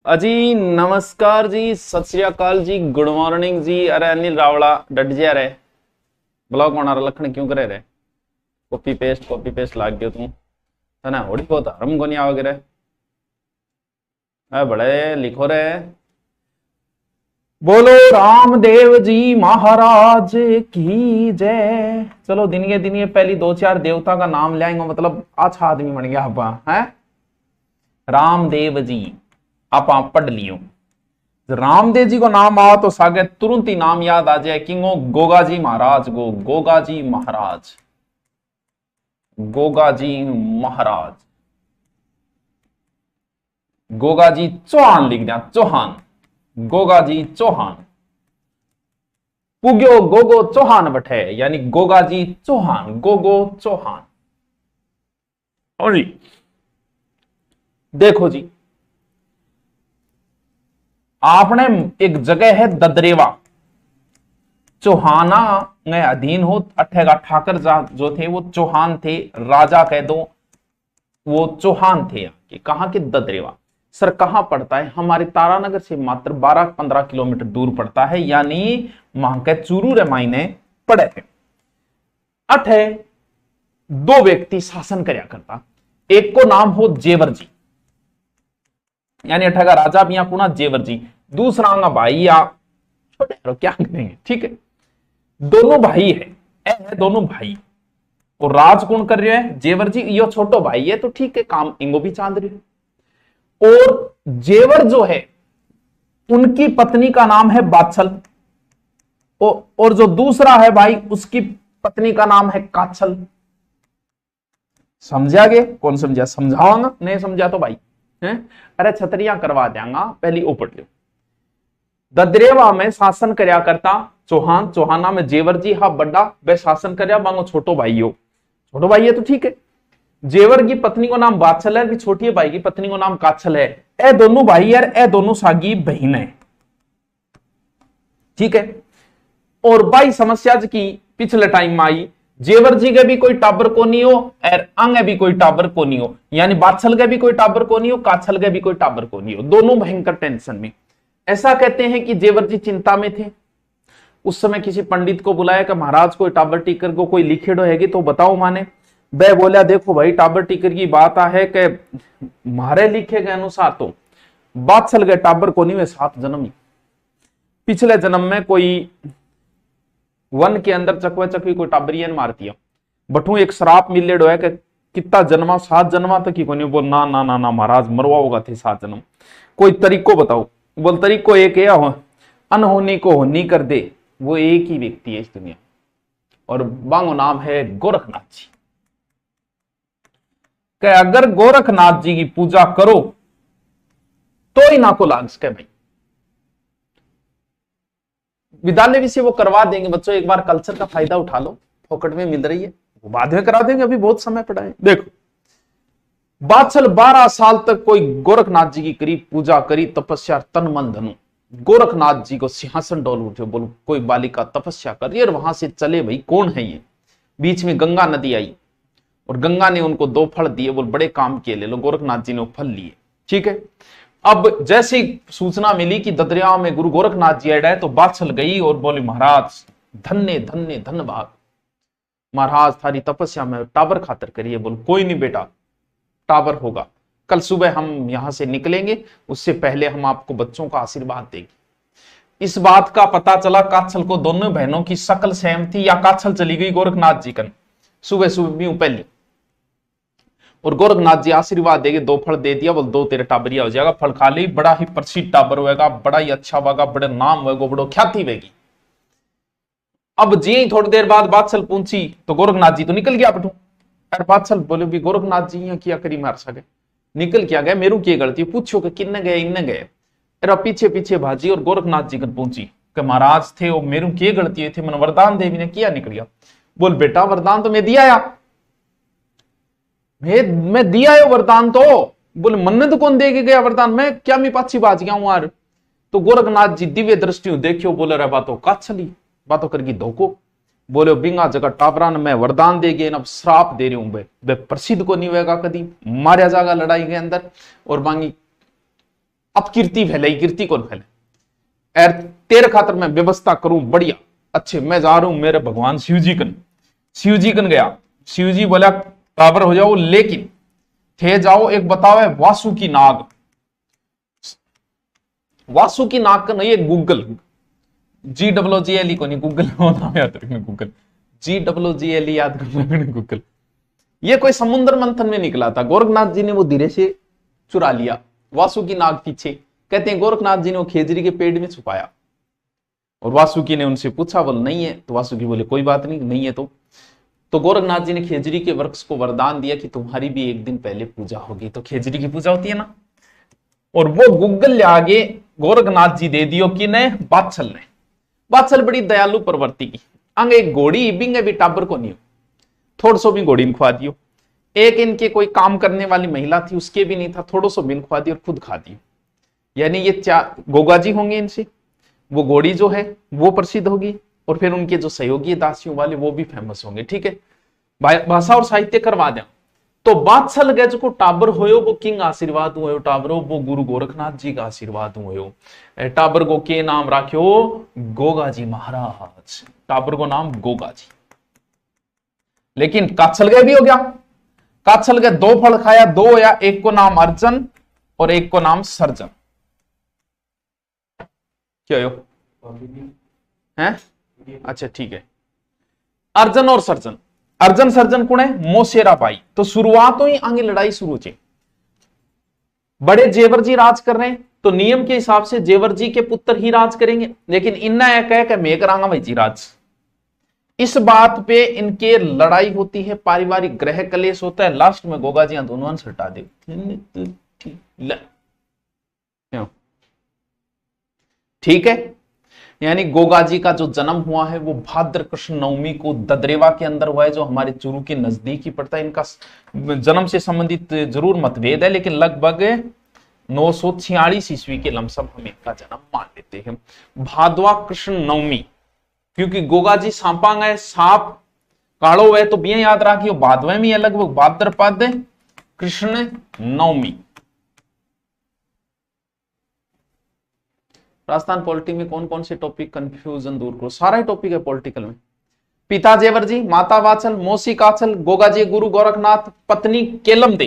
अजी नमस्कार जी, सत श्री अकाल जी, गुड मॉर्निंग जी। अरे अनिल रावड़ा डट जा रहे ब्लॉग बना रहा लखन क्यों करे रे? कॉपी पेस्ट लाग गयो तू है ना। होड़ी बहुत हरम को नहीं आओगे रे। बड़े लिखो रे। बोलो रामदेव जी महाराज की जय। चलो दिन के पहली दो चार देवता का नाम ले आएंगे, मतलब अच्छा आदमी बन गया आप है। रामदेव जी आप पढ़ लियो। रामदेव जी को नाम आ तो सागे तुरंत ही नाम याद आ जाए किंगो गोगा जी महाराज को। गोगा जी महाराज, गोगा जी महाराज, गोगा जी चौहान लिख दिया। चौहान, गोगा जी चौहान। पुग्यो गोगो चौहान बठे, यानी गोगा जी चौहान, गोगो चौहान। और देखो जी, आपने एक जगह है ददरेवा, चौहाना ने अधीन हो अठेगा ठाकर जो थे वो चौहान थे, राजा कह दो वो चौहान थे। कि कहां के ददरेवा सर कहां पड़ता है? हमारे तारानगर से मात्र 12-15 किलोमीटर दूर पड़ता है, यानी वहां के चूरू रे मायने पड़े थे। अठे दो व्यक्ति शासन करया करता, एक को नाम हो जेवर जी, यानी अठेगा राजा भी यहां पुना जेवर जी। दूसरा आंगा भाई या छोटे क्या करेंगे, ठीक है। दोनों भाई है दोनों भाई। और राज कौन कर रहे हैं? जेवर जी। यो छोटो भाई है तो ठीक है, काम इंगो भी चांद रहे। और जेवर जो है उनकी पत्नी का नाम है बाछल, और जो दूसरा है भाई उसकी पत्नी का नाम है काछल। समझा गे? कौन समझा? समझाऊंगा, नहीं समझा तो भाई है अरे छतरियां करवा देंगा। पहली ओपट लो। ददरेवा में शासन करया करता चौहान, चौहाना में जेवर जी हा बड़ा वे शासन करया, मांगो छोटो भाई हो। छोटो भाई है तो ठीक है। जेवर की पत्नी को नाम बाछल है, भी छोटी भाई की पत्नी को नाम काछल है। ए दोनों भाई यार, ए दोनों सागी बहन है, ठीक है। और भाई समस्या की पिछले टाइम में आई, जेवर जी के भी कोई टाबर को नहीं हो और अंग भी कोई टाबर को नहीं हो, यानी बाछल के भी कोई टाबर को नहीं हो, काछल के भी कोई टाबर को नहीं हो। दोनों भयंकर टेंशन में। ऐसा कहते हैं कि जेवर जी चिंता में थे। उस समय किसी पंडित को बुलाया कि महाराज कोई टाबर टीकर को कोई लिखेड़ो हैगी तो बताओ माने। वह बोला देखो भाई टाबर टीकर की बात है कि मारे लिखे के अनुसार तो बादशाह के टाबर को नहीं हुए 7 जन्म ही। पिछले जन्म में कोई वन के अंदर चकवा चकवी कोई टाबरियन मार दिया, बठू एक श्राप मिलेडो है कि कितना जन्मा 7 जन्मा तक ही को नहीं। बोल ना ना ना ना महाराज मरवा होगा थे 7 जन्म। कोई तरीको बताओ। बोल तरीको एक है, अनहोनी को होनी कर दे। वो एक ही व्यक्ति है इस दुनिया, और बांगो नाम है गोरखनाथ जी। कि अगर गोरखनाथ जी की पूजा करो तो ही ना को लाग सके भाई। विद्यालय भी से वो करवा देंगे बच्चों, एक बार कल्चर का फायदा उठा लो, फोकट में मिल रही है, वो बाद में करा देंगे, अभी बहुत समय पड़ा है। देखो बादशाह 12 साल तक कोई गोरखनाथ जी की करी पूजा करी, तपस्या तन मन धनु। गोरखनाथ जी को सिंहासन डोल उठे, बोलो कोई बालिका तपस्या कर रही है, और वहां से चले भाई कौन है ये। बीच में गंगा नदी आई और गंगा ने उनको 2 फल दिए, बोल बड़े काम किए, ले लो। गोरखनाथ जी ने वो फल लिए, ठीक है। अब जैसी सूचना मिली कि ददरिया में गुरु गोरखनाथ जी ऐड है, तो बादशाह गई और बोली महाराज धन्य धन्य धन्य भाग, महाराज थारी तपस्या में टाबर खातर करिए। बोल कोई नहीं बेटा, टाबर होगा, कल सुबह हम यहां से निकलेंगे, उससे पहले हम आपको बच्चों का आशीर्वाद देंगे। इस बात का पता चला काछल को, दोनों बहनों की शकल सेम थी, या काछल चली गई गोरखनाथ जी कन सुबह सुबह पहले, और गोरखनाथ जी आशीर्वाद देंगे, 2 फल दे दिया। बोल 2 तेरे टाबरिया हो जाएगा, फल खा ली, बड़ा ही प्रसिद्ध टाबर होगा, बड़ा ही अच्छा होगा, बड़े नाम होगा, बड़ो ख्याति होगी। अब जी थोड़ी देर बाद बादशाह पहुंची तो गोरखनाथ जी तो निकल गया बटू। यार बादशाह बोले भी गोरखनाथ जी यहाँ किया करी मार सके, निकल क्या गए, मेरू की गलती, पूछो कि किन्ने गए इन्ने गए। पीछे पीछे भाजी और गोरखनाथ जी कन पहुंची कि महाराज थे वो, मेरू की गलती थी, मैंने वरदान देवी ने किया निकल गया। बोल बेटा वरदान तो मैं दिया या मैं दिया है वरदान तो। बोले मन्नत कौन दे के गया वरदान, मैं क्या मैं पाछी बाज गया हूं यार। तो गोरखनाथ जी दिव्य दृष्टि देखियो, बोले रे बातों काछली बातों करगी धोखो। बोले बिंगा जगह टाबरा ने मैं वरदान दे गए, अब श्राप दे रही हूं वे प्रसिद्ध को नहीं होगा, कदी मारिया जाएगा लड़ाई के अंदर। और मांगी अब कीर्ति फैलाई, कीर्ति कौन फैले, एर तेरे खातर मैं व्यवस्था करूं बढ़िया अच्छे, मैं जा रहा हूं मेरे भगवान शिव जी कन गया। शिव जी बोला काबर हो जाओ, लेकिन थे जाओ एक बताओ है वासुकी नाग, वासुकी नाग का नहीं है गूगल, GWGLE को नहीं, गूगल नाम याद रखना, गूगल GWGLE याद करना गूगल। ये कोई समुद्र मंथन में निकला था, गोरखनाथ जी ने वो धीरे से चुरा लिया वासुकी नाग पीछे। कहते हैं गोरखनाथ जी ने वो खेजड़ी के पेड़ में छुपाया और वासुकी ने उनसे पूछा, बोल नहीं है, तो वासुकी बोले कोई बात नहीं, नहीं है तो गोरखनाथ जी ने खेजड़ी के वृक्ष को वरदान दिया कि तुम्हारी भी एक दिन पहले पूजा होगी। तो खेजड़ी की पूजा होती है ना, और वो गूगल ले आगे गोरखनाथ जी दे दियो कि ने बादशाह ने, बादशाह बड़ी दयालु प्रवृत्ति की, अंग एक घोड़ी बिंगे भी टाबर को नहीं हो, थोड़ा सो भी घोड़ी में खुआ दियो। एक इनके कोई काम करने वाली महिला थी, उसके भी नहीं था, थोड़ा सो बिन खुआ दियो और खुद खा दियो। यानी ये गोगा जी होंगे इनसे, वो घोड़ी जो है वो प्रसिद्ध होगी, और फिर उनके जो सहयोगी दासियों वाले वो भी फेमस होंगे। ठीक है, भाषा और साहित्य करवा दें तो बादशाह लगे जो को टाबर होयो वो किंग आशीर्वाद हुए टाबरो, वो गुरु गोरखनाथ जी का आशीर्वाद हुए। टाबर को के नाम राख्यो, गोगा जी महाराज, टाबर को नाम गोगा जी। लेकिन काछल गए भी हो गया, काछल गए दो फल खाया, दो या एक को नाम अर्जन और एक को नाम सर्जन। क्या हो हैं? अच्छा ठीक है, अर्जन और सर्जन, अर्जन सर्जन कौन है? मोसेरा भाई। तो शुरुआत ही आगे लड़ाई शुरू थी, बड़े जेवर जी राज कर रहे हैं, तो नियम के हिसाब से जेवर जी के पुत्र ही राज करेंगे, लेकिन इन्ना कह मैं करांगा भाई जी राज। इस बात पे इनके लड़ाई होती है, पारिवारिक ग्रह कलेश होता है, लास्ट में गोगा जी दोनों से हटा दे। ठीक है, यानी गोगा जी का जो जन्म हुआ है वो भाद्र कृष्ण नवमी को ददरेवा के अंदर हुआ है, जो हमारे चूरू के नजदीक ही पड़ता है। इनका जन्म से संबंधित जरूर मतभेद है, लेकिन लगभग 946 ईस्वी के लमसम हम इनका जन्म मान लेते हैं, भादवा कृष्ण नवमी। क्योंकि गोगा जी सांपांग है, सांप काड़ो है, तो बिया याद रखियो भादवे में है, लगभग भाद्रपद कृष्ण नवमी। राजस्थान पॉलिटी में कौन कौन से टॉपिक कंफ्यूजन दूर करो, सारा ही टॉपिक है पॉलिटिकल में। पिता जेवर जी, माता वाचल, मौसी काछल, गोगा जी गुरु गोरखनाथ, पत्नी केलम दे,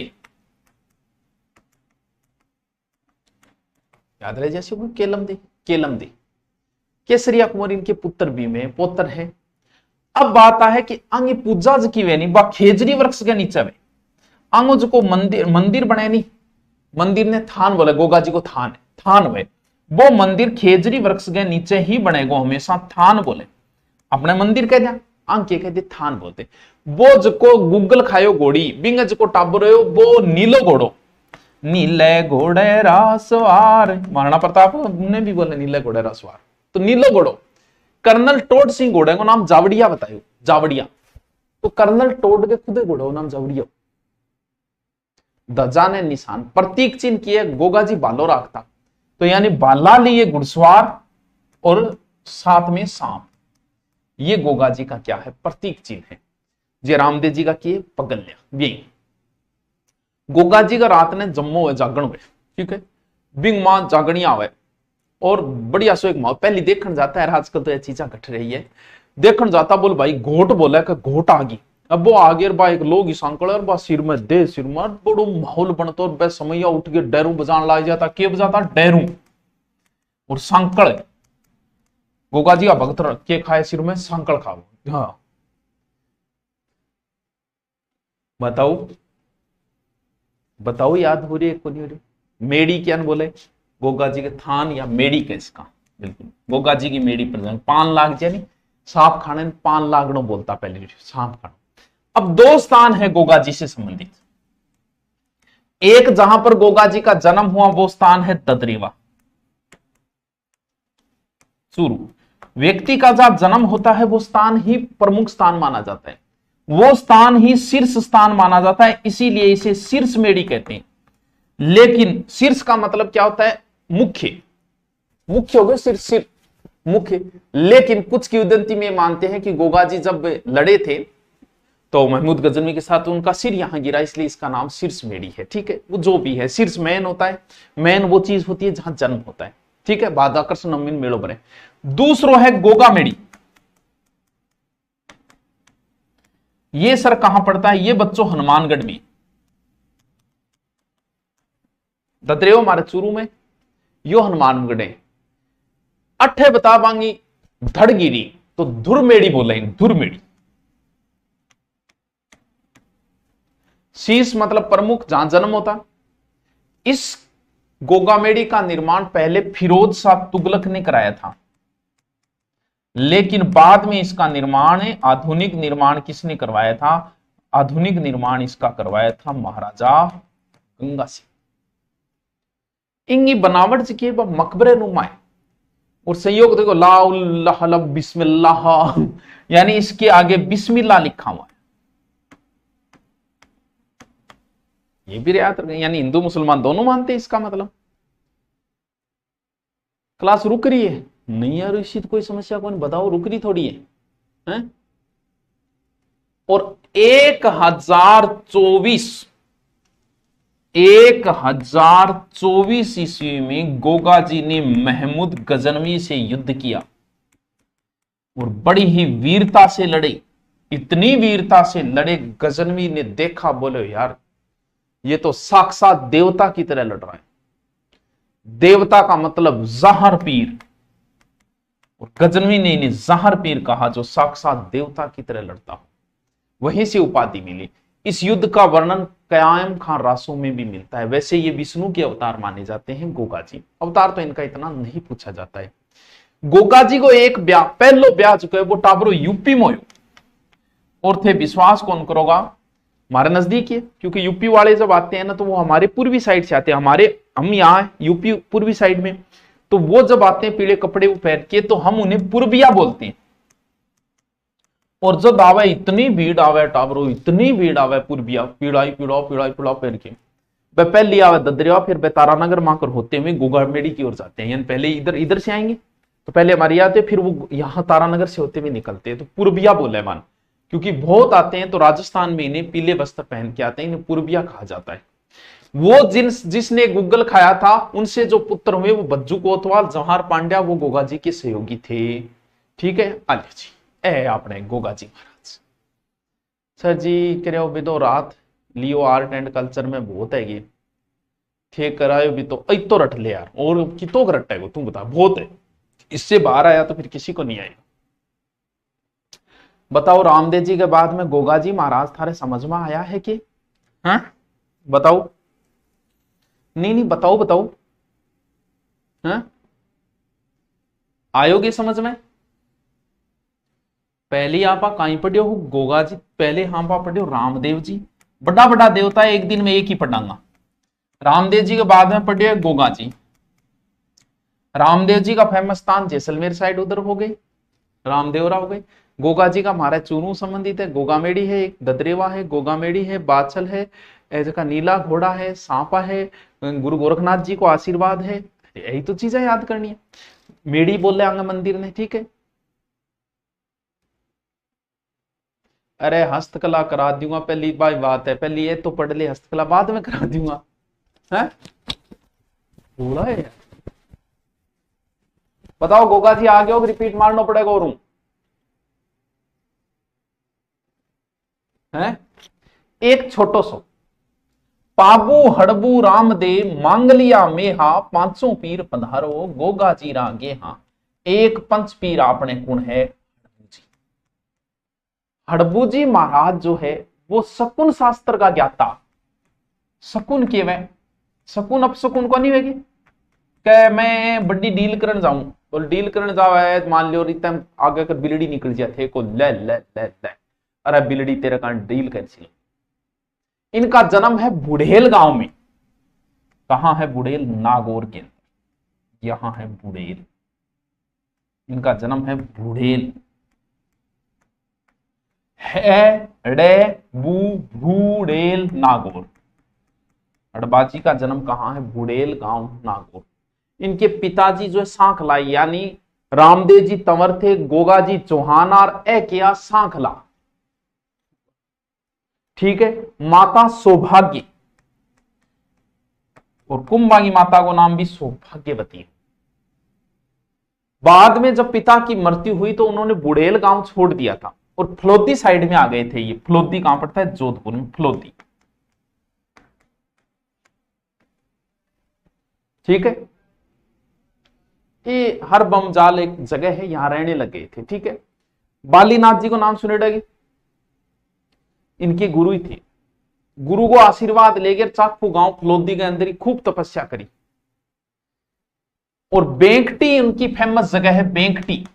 याद रहे जैसे केलम दे, केसरिया कुंवर इनके पुत्र भी में पोत्र है। अब बात है कि अंग पूजा की वे नहीं, बा खेजरी वृक्ष के नीचे वे अंग जो को मंदिर बने नहीं, मंदिर ने थान बोले, गोगा जी को थान है, थान वे वो मंदिर खेजरी वृक्ष के नीचे ही बनेगो, हमेशा थान बोले, अपने मंदिर कह दिया, अंग के कह दे थान बोलते। वो जो गूगल खायो घोड़ी बिंग जो टाबर वो नीलो घोड़ो, नीले घोड़े रासवार, महाराणा प्रताप ने भी बोले नीले घोड़े रासवार, तो नीलो घोड़ो। कर्नल टोड सिंह घोड़े को नाम जावड़िया बतायो, जावड़िया, तो कर्नल टोड के खुदे घोड़ो नाम जावड़िया। ध्वजा ने निशान प्रतीक चिन्ह किए, गोगा जी बालो रखता, तो यानी बाला लिए घुड़सवार और साथ में सांप, ये गोगा जी का क्या है? प्रतीक चिन्ह है। जय रामदेव जी का किए पगल्या, ये गोगा जी का रात ने जम्मो है जागण हुए, ठीक है, बिंग मां जागणी आवे और बढ़िया सो एक माँ पहली देखने जाता है, आजकल तो ये चीजा घट रही है, देखने जाता बोल भाई घोट बोला कि घोट आ गई। अब वो आगे बा एक लोग सांकड़ और बा सिर में दे, सिर में बड़ो माहौल बनता और बे समैया उठ के डैरू बजान ला जाता, के बजाता डैरू और सांकड़। गोगा जी का भक्त के खाए सिर में सांकड़ खाओ। हाँ बताओ याद हो रही है को नहीं हो रही? मेड़ी क्या बोले गोगा जी के थान या मेड़ी के, इसका बिल्कुल गोगा जी की मेड़ी पर पान लाग जानी, सांप खाने पान लागनो बोलता पहले, सांप खाना। अब दो स्थान है गोगा जी से संबंधित, एक जहां पर गोगा जी का जन्म हुआ वो स्थान है ददरेवा चूरू। व्यक्ति का जहां जन्म होता है वो स्थान ही प्रमुख स्थान माना जाता है, वो स्थान ही शीर्ष स्थान माना जाता है, इसीलिए इसे शीर्ष मेड़ी कहते हैं। लेकिन शीर्ष का मतलब क्या होता है? मुख्य हो गए, सिर मुख्य। लेकिन कुछ किंवदंती में मानते हैं कि गोगा जी जब लड़े थे तो महमूद गजनवी के साथ उनका सिर यहां गिरा, इसलिए इसका नाम शीर्ष मेडी है। ठीक है, वो जो भी है, शीर्ष मैन होता है। मैन वो चीज होती है जहां जन्म होता है। ठीक है, बादाकर्षण अमीन मेड़ो बने। दूसरो है गोगा मेडी। ये सर कहां पड़ता है? ये बच्चों हनुमानगढ़ में, ददरेव हमारे चूरू में, यो हनुमानगढ़ है। अठे बता पांगी धड़गिरी, तो धुरमेड़ी बोले, धुरमेड़ी। शीश मतलब प्रमुख, जहां जन्म होता। इस गोगामेड़ी का निर्माण पहले फिरोज शाह तुगलक ने कराया था, लेकिन बाद में इसका निर्माण, आधुनिक निर्माण किसने करवाया था? आधुनिक निर्माण इसका करवाया था महाराजा गंगा सिंह। इंगी बनावट से के मकबरे नुमा है, और संयोग देखो ला उल्लाह लब बिस्मिल्लाह, यानी इसके आगे बिस्मिल्लाह लिखा हुआ है। ये भी रियायत, यानी हिंदू मुसलमान दोनों मानते हैं इसका मतलब। क्लास रुक रही है? नहीं यार ऋषि, कोई समस्या कौन, बताओ, रुक रही थोड़ी है? और 1024 ईस्वी में गोगा जी ने महमूद गजनवी से युद्ध किया और बड़ी ही वीरता से लड़े। इतनी वीरता से लड़े, गजनवी ने देखा, बोले यार ये तो साक्षात देवता की तरह लड़ रहा है। देवता का मतलब जहर पीर, और गजनवी ने इन्हें जहर पीर कहा, जो साक्षात देवता की तरह लड़ता हो। वहीं से उपाधि मिली। इस युद्ध का वर्णन कयाम खान रासों में भी मिलता है। वैसे ये विष्णु के अवतार माने जाते हैं गोगा जी। अवतार तो इनका इतना नहीं पूछा जाता है। गोगा जी को एक ब्याह, पहलो ब्याह चुके हैं, वो टाबरो यूपी में हो, और थे, विश्वास कौन करोगा, हमारे नजदीक है, क्योंकि यूपी वाले जब आते हैं ना तो वो हमारे पूर्वी साइड से आते हैं। हम यहाँ यूपी पूर्वी साइड में, तो वो जब आते हैं पीले कपड़े पहन के, तो हम उन्हें पूर्विया बोलते हैं। और जब आवे, इतनी भीड़ आवे टाबरो, इतनी भीड़ आवे पूर्विया, पीड़ाई पहन के, वह पहली आवे ददरिया, फिर वह तारानगर माकर होते हुए गोगामेड़ी की ओर जाते हैं। यानी पहले इधर से आएंगे, तो पहले हमारी आते, फिर वो यहाँ तारानगर से होते हुए निकलते हैं, तो पूर्विया बोले मान, क्योंकि बहुत आते हैं तो राजस्थान में इन्हें पीले वस्त्र पहन के आते हैं, इन्हें पूर्विया कहा जाता है। वो जिसने गूगल खाया था, उनसे जो पुत्र हुए वो बज्जू कोतवाल, जवाहर पांड्या, वो गोगा जी के सहयोगी थे। ठीक है, आलिया जी अपने गोगा जी महाराज। सर जी कह रहे भी तो रात लियो आर्ट एंड कल्चर में बहुत है ये, ठीक करायो भी तो रट ले यार, और कितो रट है तू बता, बहुत है, इससे बाहर आया तो फिर किसी को नहीं आएगा। बताओ रामदेव जी के बाद में गोगा जी महाराज थारे समझ में आया है कि? हाँ बताओ, नहीं बताओ, हाँ आयोगे समझ में? पहले आप कहीं पढ़ियो हो गोगा जी, पहले हाँ पा पढ़ियो रामदेव जी, बड़ा देवता है, एक दिन में एक ही पढ़ाऊंगा। रामदेव जी के बाद में पढ़ियो गोगा जी। रामदेव जी का फेमस स्थान जैसलमेर साइड उधर हो गई, रामदेवरा हो गई। गोगा जी का हमारा चूरू संबंधित है, गोगामेड़ी है, एक ददरेवा है, गोगामेड़ी है, बाछल है, जगह नीला घोड़ा है, सांपा है, गुरु गोरखनाथ जी को आशीर्वाद है। यही तो चीजें याद करनी है। मेड़ी बोले आंगे मंदिर ने, ठीक है। अरे हस्तकला करा दूंगा, पहली बात है, पहली ये तो पढ़ ले, हस्तकला बाद में करा दूंगा, है बोला है। बताओ गोगा जी आ गए हो, रिपीट मारना पड़ेगा और है। एक छोटो सो पाबू हड़बू रामदेव मांगलिया मेहा, 500 पीर पधारो गोगा जी रागे हाँ, एक पंच पीर आपने कुण है हड़बू जी महाराज जो है वो शकुन शास्त्र का ज्ञाता। शकुन के वे शकुन अपशकुन को नहीं वेगी कह मैं बड़ी डील करने जाऊं, बोल डील करने जावे, मान लियो रीता आगे कर बिलड़ी निकल जाते को ले ले ले ले, अरे बिलड़ी तेरे का डील कैसी। इनका जन्म है बुढ़ेल गांव में। कहां है बुढ़ेल? नागौर के अंदर, यहां है बुढ़ेल। इनका जन्म है बुढ़ेल, बुढ़ेल नागौर। हड़बाजी का जन्म कहां है? बुढ़ेल गांव नागौर। इनके पिताजी जो है सांखलाई, यानी रामदेव जी तंवर थे, गोगा जी चौहान और ए किया सांखला। ठीक है, माता सौभाग्य, और कुंभा की माता को नाम भी सौभाग्यवती है। बाद में जब पिता की मृत्यु हुई तो उन्होंने बुढ़ेल गांव छोड़ दिया था और फलोदी साइड में आ गए थे। ये फलोदी कहां पड़ता है? जोधपुर में फलोदी। ठीक है, ये हर बमजाल एक जगह है, यहां रहने लगे थे। ठीक है, बालीनाथ जी को नाम सुने डगे, इनके गुरु ही थे। गुरु को आशीर्वाद लेकर चाकू गांव फलोदी के अंदर ही खूब तपस्या करी। और बेंकटी उनकी फेमस जगह है, बेंकटी,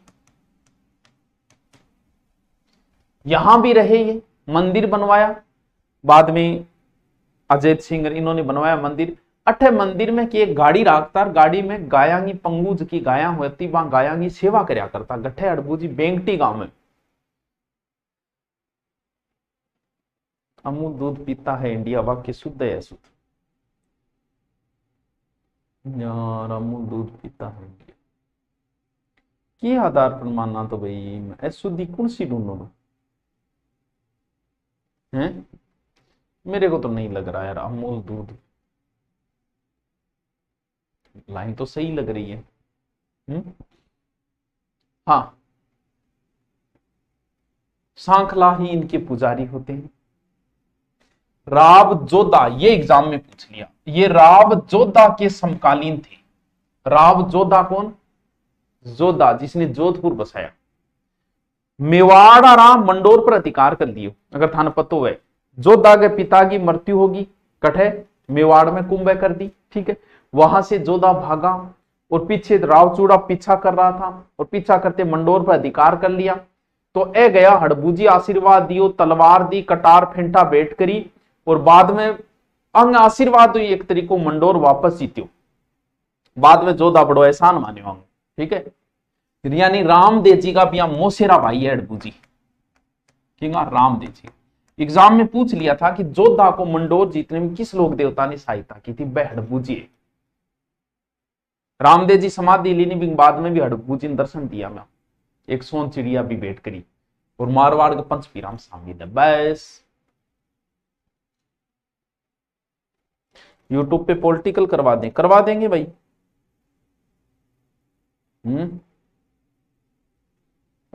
यहां भी रहे ये, मंदिर बनवाया। बाद में अजय सिंह इन्होंने बनवाया मंदिर। अठे मंदिर में कि एक गाड़ी राखता, गाड़ी में गायांगी पंगूज की गाया होती, वहां गायांगी सेवा करया करता। गठे अड़बूजी बेंकटी गांव में। अमूल दूध पीता है इंडिया, वाक्य शुद्ध है शुद्ध यार, अमूल दूध पीता है इंडिया के आधार पर मानना? तो भाई मैं शुद्धि कौन सी ढूंढूं है? मेरे को तो नहीं लग रहा यार अमूल दूध, लाइन तो सही लग रही है। हाँ, सांखला ही इनके पुजारी होते हैं। राव जोधा, ये एग्जाम में पूछ लिया, ये राव जोधा के समकालीन थे। राव जोधा कौन? जोधा जिसने जोधपुर बसाया। मेवाड़ राम मंडोर पर अधिकार कर लियो, अगर थाना पतो है। जोधा के पिता की मृत्यु होगी, कठे मेवाड़ में कुंभ कर दी। ठीक है, वहां से जोधा भागा और पीछे रावचूड़ा पीछा कर रहा था, और पीछा करते मंडोर पर अधिकार कर लिया। तो ए गया हड़बूजी आशीर्वाद दियो, तलवार दी, कटार फेंटा बैठ करी, और बाद में अंग आशीर्वाद हुई, एक तरीको मंडोर वापस जीत्यो। बाद में जोधा बड़ो एहसान मान्यो अंग। ठीक है, यानी रामदेव जी का भी मोसेरा भाई है हड़बूजी, ठीक है, रामदेव जी। एग्जाम में पूछ लिया था कि जोधा को मंडोर जीतने में किस लोक देवता ने सहायता की थी? वह हड़बूजी है। रामदेव जी समाधि लेने भी बाद में भी हड़बूजी ने दर्शन दिया मैं, एक सोन चिड़िया भी बैठ करी, और मारवाड़ के पंच पीराम शामिल है। बस यूट्यूब पे पॉलिटिकल करवा देंगे भाई।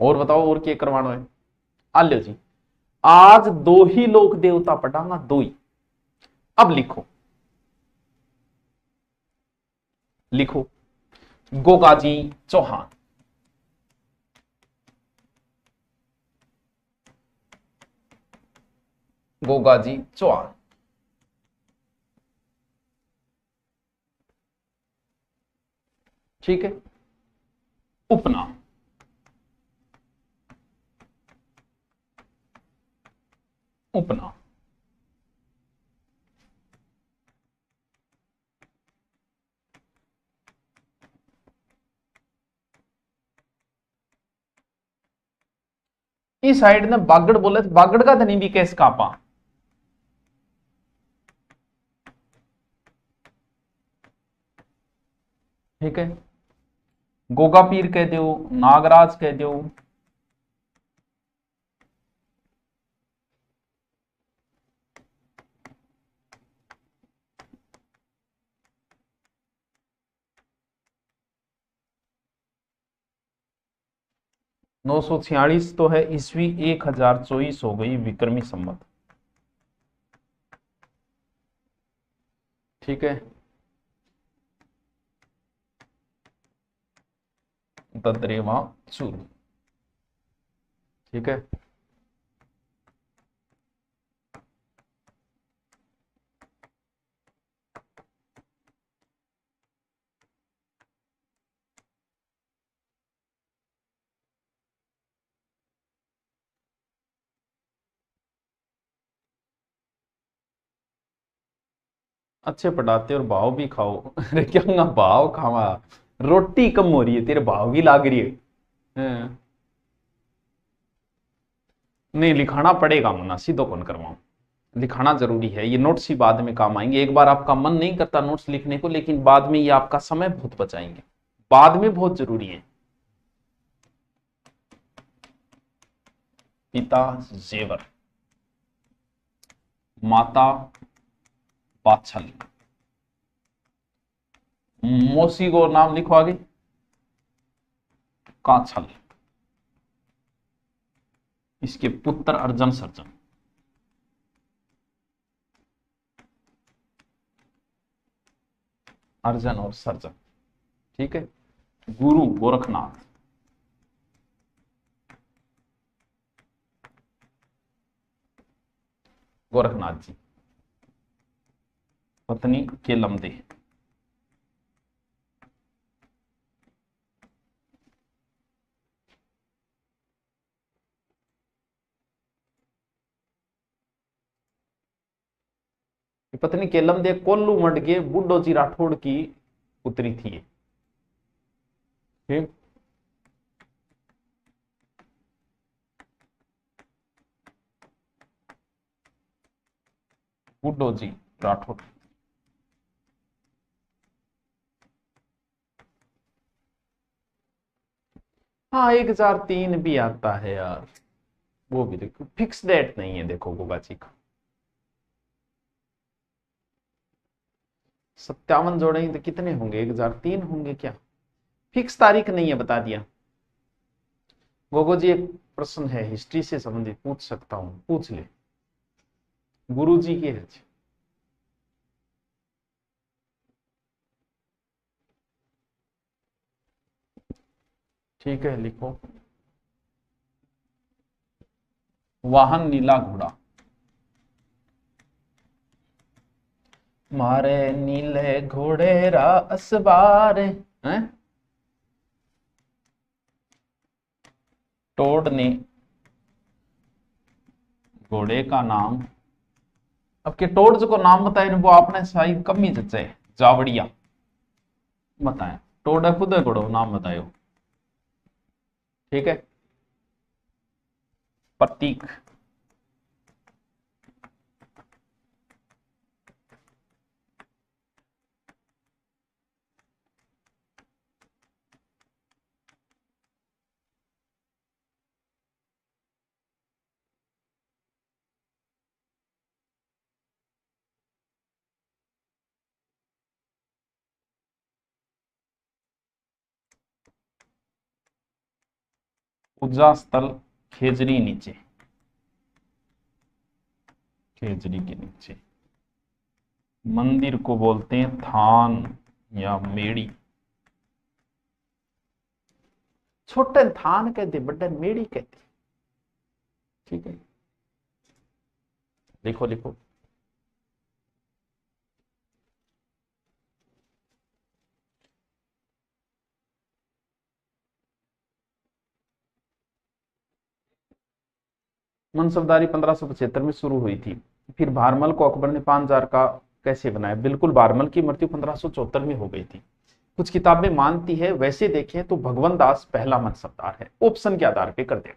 और बताओ और क्या करवाना है? आल्यो जी, आज दो ही लोक देवता पढ़ाऊंगा, दो ही। अब लिखो, लिखो गोगाजी चौहान, गोगाजी चौहान। ठीक है, उपनाम, उपनाम। इस साइड ने बागड़ बोले, बागड़ का धनी भी कैस कापा। ठीक है, गोगा पीर कह दो, नागराज कह दो, 946 तो है ईस्वी, 1024 हो गई विक्रमी संवत। ठीक है, दद्रेवा चूरू। ठीक है, अच्छे पढ़ाते और भाव भी खाओ। अरे क्या भाव खावा, रोटी कम हो रही है, तेरे भाव भी लाग रही है। हाँ। नहीं लिखाना पड़ेगा मुन्ना, सीधो कौन करवाऊं, लिखाना जरूरी है। ये नोट्स ही बाद में काम आएंगे। एक बार आपका मन नहीं करता नोट्स लिखने को, लेकिन बाद में ये आपका समय बहुत बचाएंगे, बाद में बहुत जरूरी है। पिता जेवर, माता बाछल। मौसी को नाम लिखो आगे, काछल। इसके पुत्र अर्जन सर्जन। अर्जन और सर्जन, ठीक है। गुरु गोरखनाथ। गोरखनाथ जी। पत्नी केलमदे। पत्नी केलमदे कोल्लू मंड के बुड्ढो जी राठौड़ की पुत्री थी। ठीक। बुड्ढो जी राठौड़। हाँ 1003 भी आता है यार, वो भी देखो, फिक्स डेट नहीं है देखो गोगा जी का। 57 जोड़ेंगे तो कितने होंगे, 1003 होंगे क्या, फिक्स तारीख नहीं है, बता दिया। गोगो जी एक प्रश्न है हिस्ट्री से संबंधित, पूछ सकता हूं, पूछ ले। गुरु जी के है। ठीक है लिखो। वाहन नीला घोड़ा। मारे नीले घोड़े रा असवार हैं। टोड ने घोड़े का नाम, अब के टोड को नाम बताए वो आपने शायद कम ही जचे, जावड़िया बताए। टोड है खुद है घोड़ो, नाम बतायो। ठीक है। प्रतीक। पूजा स्थल खेजरी नीचे, खेजरी के नीचे। मंदिर को बोलते हैं थान या मेड़ी। छोटे थान कहते, बड़े मेड़ी कहते। ठीक है लिखो लिखो। मनसबदारी 1575 में शुरू हुई थी। फिर भारमल को अकबर ने 5000 का कैसे बनाया, बिल्कुल भारमल की मृत्यु 1574 में हो गई थी। कुछ किताबें मानती है, वैसे देखें तो भगवंत दास पहला मनसबदार है, ऑप्शन के आधार पे कर देगा।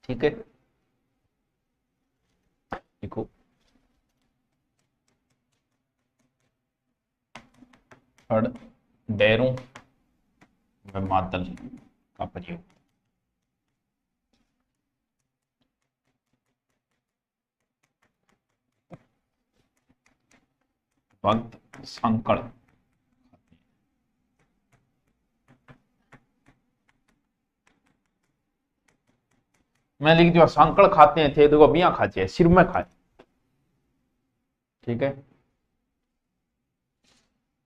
ठीक है देखो। हड़ डेरों में मातल का प्रयोग। भक्त संकड़। मैं लिख दिया सांकड़ खाते हैं थे, देखो मियाँ खाते सिर में खाए। ठीक है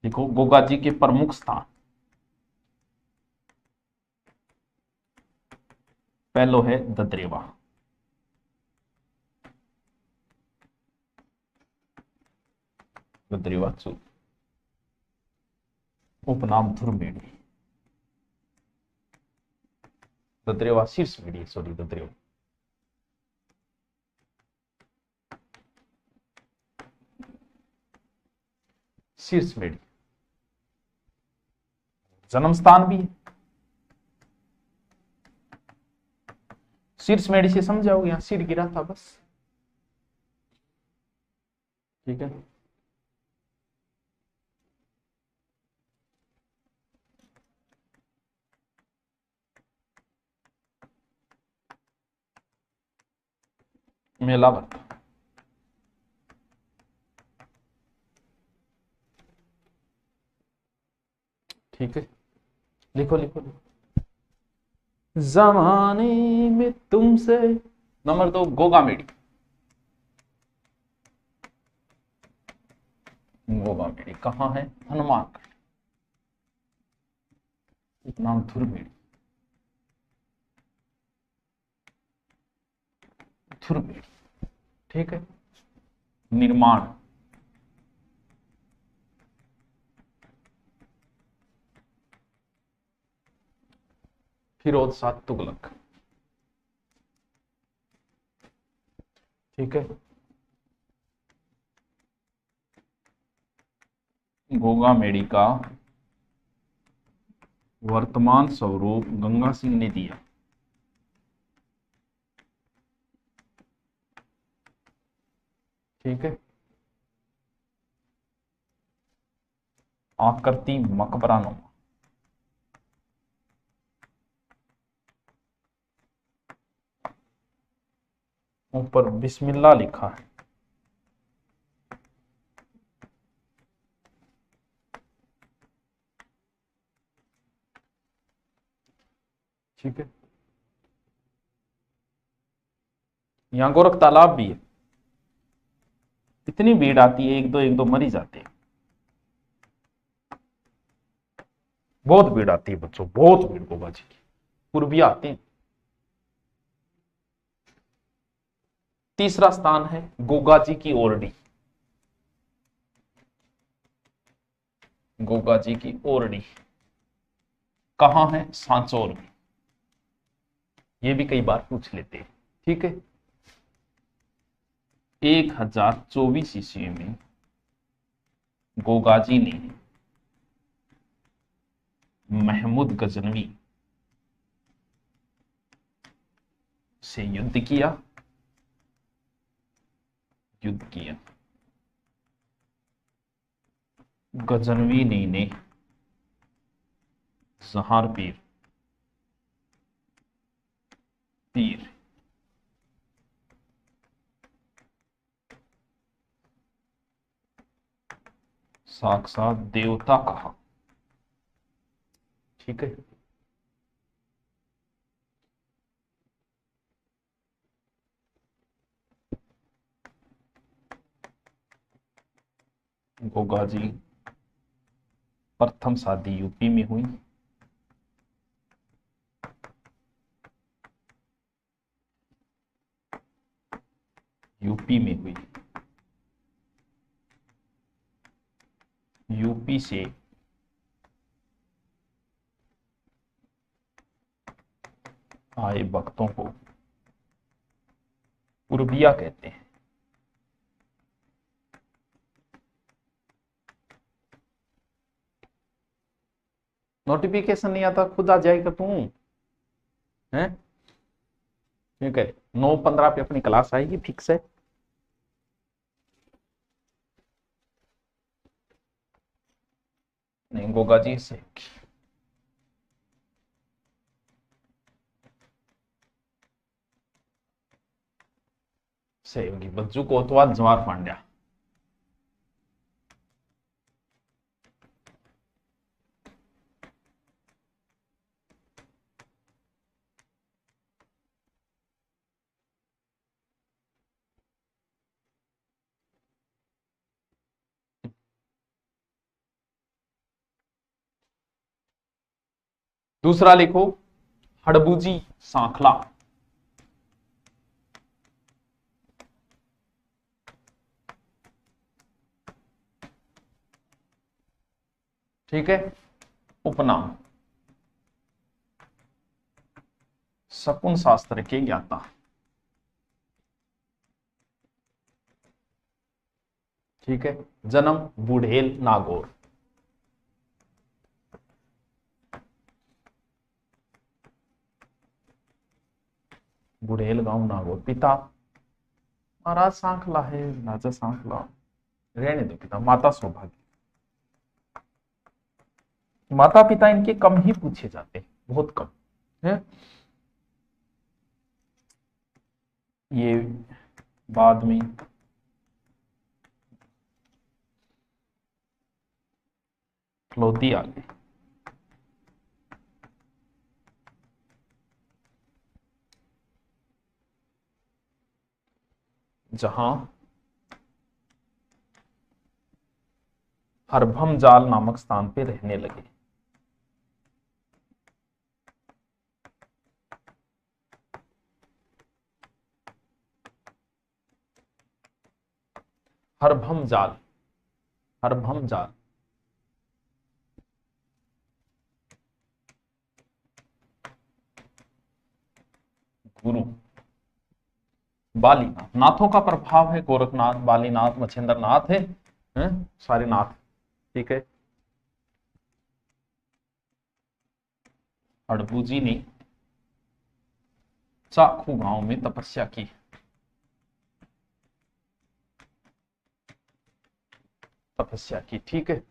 देखो गोगा जी के प्रमुख स्थान। पहलो है ददरेवा। ददरेवा चूक। उपनाम धुरमेड़ी। ददरेवा शीर्ष मेड़ी, सॉरी ददरेवा। शीर्ष मेड़ी जन्म स्थान भी है। शीर्ष मेड़ी से समझाओगे, यहां सिर गिरा था बस। ठीक है मेला भरता। ठीक है, लिखो लिखो लिखो। जमाने में तुमसे। नंबर 2 गोगा मेडी। गोगा मेडी कहाँ है? हनुमानगढ़। नाम धुरमेड़ी। धुरमेड़ी। ठीक है। निर्माण फिरोज शाह तुगलक। ठीक है। गोगा मेडी का वर्तमान स्वरूप गंगा सिंह ने दिया। ठीक है। आकृति मकबरानुमा। ऊपर बिस्मिल्लाह लिखा है। ठीक है। यहां गोरख तालाब भी है। इतनी भीड़ आती है, एक दो मर ही जाते हैं। बहुत भीड़ आती है बच्चों, बहुत भीड़ गोगा जी की। पूर्विया आते हैं। तीसरा स्थान है गोगा जी की ओरडी। गोगा जी की ओरडी कहां है? सांचौर में। ये भी कई बार पूछ लेते हैं। ठीक है। 1024 ईस्वी में गोगाजी ने महमूद गजनवी से युद्ध किया। गजनवी ने जहांगीर पीर साक्षात देवता कहा। ठीक है। गोगा जी प्रथम शादी यूपी में हुई। यूपी में हुई। यूपी से आए भक्तों को पूर्विया कहते हैं। नोटिफिकेशन नहीं आता, खुद आ जाएगा तू है। ठीक है। 9:15 पे अपनी क्लास आएगी, फिक्स है। नहीं, गोगा जी से सही होगी। बच्चू कोतवाल जवाहर पांड्या। दूसरा लिखो हड़बूजी सांखला। ठीक है। उपनाम शकुन शास्त्र के ज्ञाता। ठीक है। जन्म बुढ़ेल नागौर। बुढ़ेल गांव नागौर। पिता महाराज सांखला है, राजा सांखला। रहने दो पिता। माता सौभाग्य। माता पिता इनके कम ही पूछे जाते हैं, बहुत कम है। ये बाद में लोधी आ गई, जहां हरभम जाल नामक स्थान पे रहने लगे। हरभम जाल, हरभम जाल, गुरु बालीनाथ, नाथों का प्रभाव है, गोरखनाथ, बालीनाथ, मच्छिंद्र नाथ है, सारे नाथ। ठीक है। हड़बू जी ने चाखू गांव में तपस्या की। तपस्या की, ठीक है।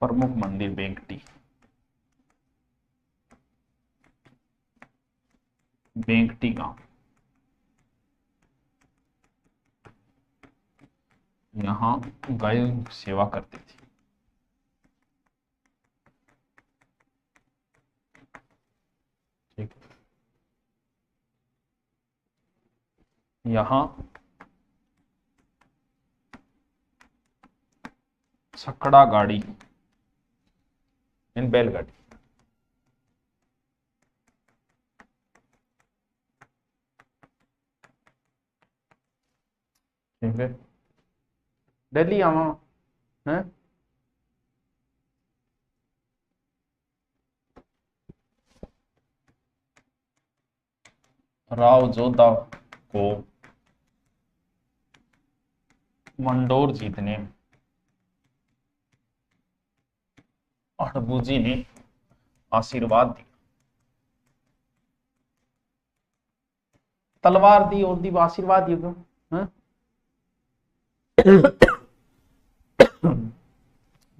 प्रमुख मंदिर बेंकटी, बेंकटी गांव, यहां गाय सेवा करती थी। ठीक, यहां छकड़ा गाड़ी, इन बैलगाड़ी, ठीक है। दिल्ली आवा है, राव जोधा को मंडोर जीतने हड़बू जी ने आशीर्वाद दिया। तलवार दी और दी, आशीर्वाद दिए क्यों?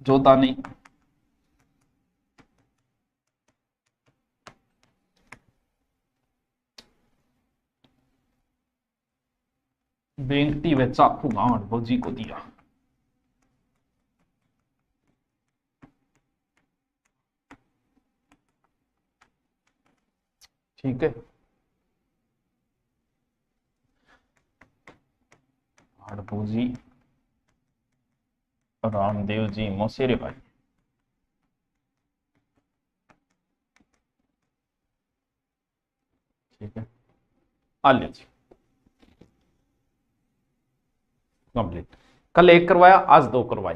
जोधा ने बेंकटी व चाकू गांव हड़बू जी को दिया। ठीक है। हड़बू जी, रामदेव जी, मौसेरे भाई। ठीक है, आलिया जी कंप्लीट। कल एक करवाया, आज दो करवाई,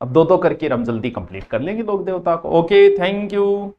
अब दो दो करके हम जल्दी कंप्लीट कर लेंगे लोक देवता को। Okay, thank you.